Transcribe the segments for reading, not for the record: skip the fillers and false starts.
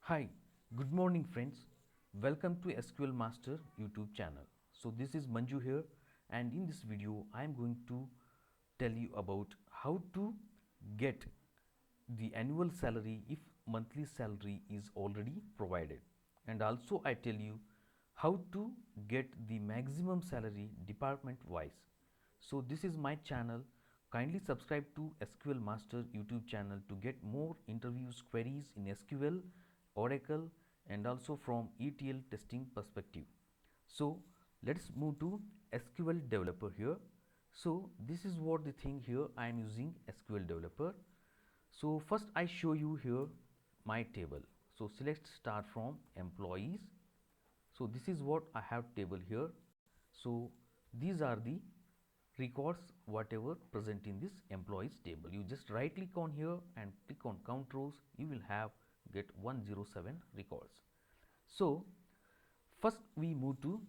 Hi, good morning friends. Welcome to SQL Master YouTube channel. So this is Manju here, and in this video I am going to tell you about how to get the annual salary if monthly salary is already provided, and also I tell you how to get the maximum salary department wise. So this is my channel. Kindly subscribe to SQL Master YouTube channel to get more interviews queries in SQL, Oracle, and also from ETL testing perspective. So let's move to SQL developer here. So this is what the thing here I am using SQL developer. So first I show you here my table. So select start from employees. So this is what I have table here. So these are the records whatever present in this employees table. You just right click on here and click on count rows. You will have get 107 records. So first we move to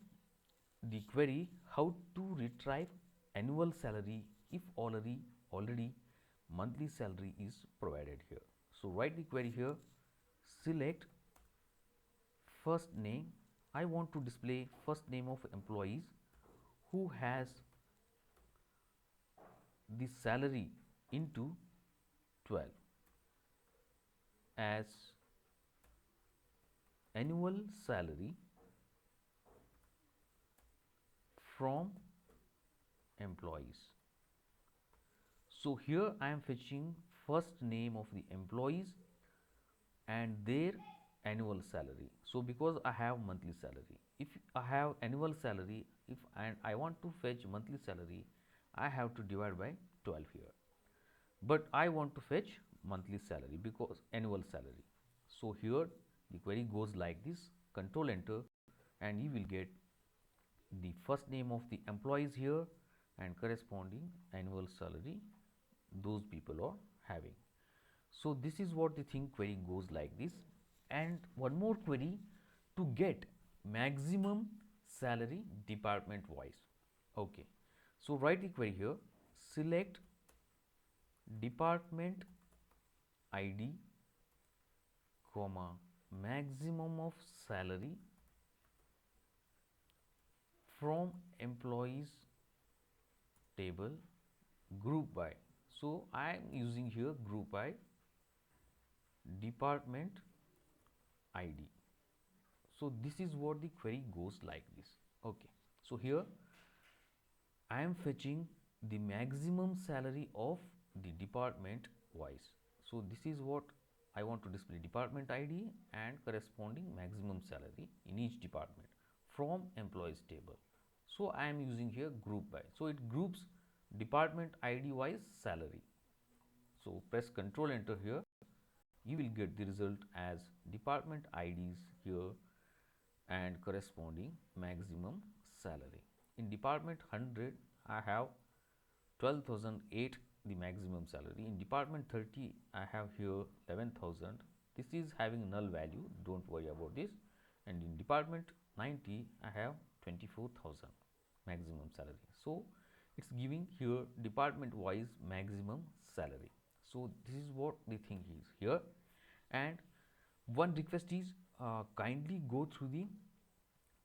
the query how to retrieve annual salary if already monthly salary is provided here. So write the query here, select first name. I want to display first name of employees who has the salary into 12 as annual salary from employees. So here I am fetching first name of the employees and their annual salary. So because I have monthly salary, if I have annual salary, if I want to fetch monthly salary, I have to divide by 12 here. But I want to fetch monthly salary because annual salary. So here the query goes like this, control enter, and you will get the first name of the employees here and corresponding annual salary those people are having. So this is what the thing query goes like this. And one more query to get maximum salary department wise. Okay, so write the query here, select department ID comma maximum of salary from employees table group by. So I am using here group by department ID. So this is what the query goes like this. Okay, so here I am fetching the maximum salary of the department wise. So this is what I want to display, department ID and corresponding maximum salary in each department from employees table. So I am using here group by. So it groups department ID wise salary. So press Ctrl enter here. You will get the result as department IDs here and corresponding maximum salary. In department 100, I have 12,008 the maximum salary. In department 30, I have here 11,000. This is having null value, don't worry about this. And in department 90, I have 24,000 maximum salary. So it's giving here department wise maximum salary. So this is what the thing is here. And one request is kindly go through the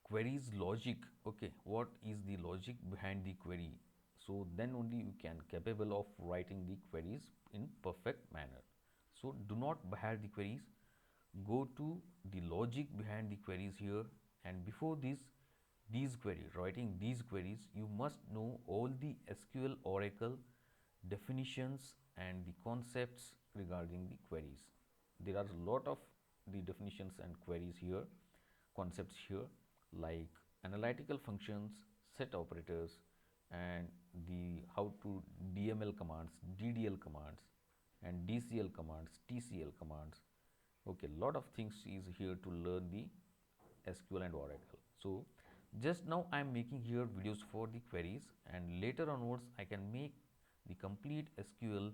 query's logic. Okay, what is the logic behind the query? So then only you can capable of writing the queries in perfect manner. So do not behind the queries, go to the logic behind the queries here, and before these queries, writing these queries, you must know all the SQL Oracle definitions and the concepts regarding the queries. There are a lot of the definitions and queries here, concepts here, like analytical functions, set operators, and the how to DML commands, DDL commands, and DCL commands, TCL commands. Okay, lot of things is here to learn the SQL and Oracle. So just now I am making here videos for the queries, and later onwards I can make the complete SQL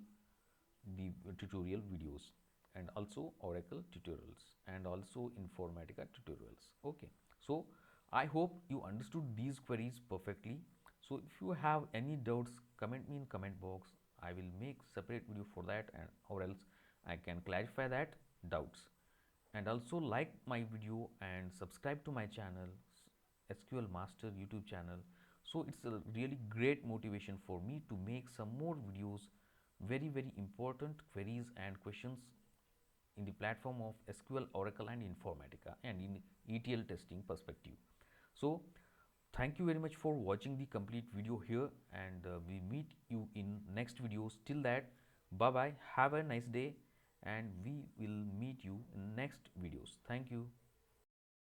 the tutorial videos and also Oracle tutorials and also Informatica tutorials. Okay, so I hope you understood these queries perfectly. So if you have any doubts, comment me in comment box. I will make separate video for that, and or else I can clarify that doubts. and also like my video and subscribe to my channel, SQL Master YouTube channel. So it's a really great motivation for me to make some more videos, very important queries and questions in the platform of SQL Oracle and Informatica and in ETL testing perspective. So thank you very much for watching the complete video here, and we meet you in next videos. Till that, bye bye, have a nice day, and we will meet you in next videos. Thank you.